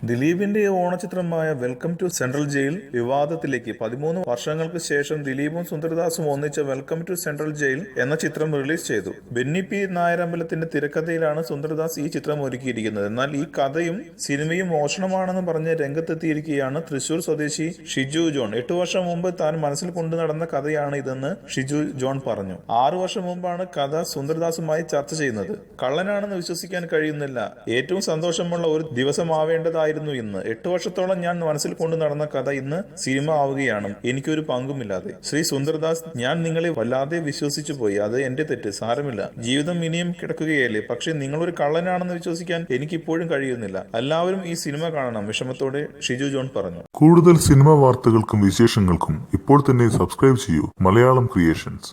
ദിലീപിന്റെ ഓണചിത്രമായ welcome to central jail വിവാദത്തിലേക്ക്. 13 വർഷങ്ങൾക്ക് ശേഷം ദിലീപും സുന്ദർദാസും ഒന്നിച്ച വെൽക്കം ടു സെൻട്രൽ ജയിൽ എന്ന ചിത്രം റിലീസ് ചെയ്തു. ബെന്നി പി നായരമ്പലത്തിന്റെ തിരക്കഥയിലാണ് സുന്ദർദാസ് ഈ ചിത്രം ഒരുക്കിയിരിക്കുന്നത്. എന്നാൽ ഈ കഥയും സിനിമയും മോഷണമാണെന്ന് പറഞ്ഞ് രംഗത്തെത്തിയിരിക്കുകയാണ് തൃശൂർ സ്വദേശി ഷിജു ജോൺ. 8 വർഷം മുമ്പ് താൻ മനസ്സിൽ കൊണ്ടു നടന്ന കഥയാണ് ഇതെന്ന് ഷിജു ജോൺ പറഞ്ഞു. 6 വർഷം മുമ്പാണ് കഥ സുന്ദർദാസുമായി ചർച്ച ചെയ്യുന്നത്. കള്ളനാണെന്ന് വിശ്വസിക്കാൻ കഴിയുന്നില്ല. ഏറ്റവും സന്തോഷമുള്ള ഒരു ദിവസമാവേണ്ടതായിരുന്നു ഇന്ന്. 8 വർഷത്തോളം ഞാൻ മനസ്സിൽ കൊണ്ടു നടന്ന കഥ ഇന്ന് സിനിമ ആവുകയാണ്, എനിക്കൊരു പങ്കുമില്ലാതെ. ശ്രീ സുന്ദർദാസ്, ഞാൻ നിങ്ങളെ വല്ലാതെ വിശ്വസിച്ചു പോയി. അത് എന്റെ തെറ്റ്, സാരമില്ല. ജീവിതം ഇനിയും കിടക്കുകയല്ലേ. പക്ഷെ നിങ്ങളൊരു കള്ളനാണെന്ന് വിശ്വസിക്കാൻ എനിക്കിപ്പോഴും കഴിയുന്നില്ല. എല്ലാവരും ഈ സിനിമ കാണണം, വിഷമത്തോടെ ഷിജു ജോൺ പറഞ്ഞു. കൂടുതൽ സിനിമ വാർത്തകൾക്കും വിശേഷങ്ങൾക്കും ഇപ്പോൾ തന്നെ സബ്സ്ക്രൈബ് ചെയ്യൂ മലയാളം ക്രിയേഷൻസ്.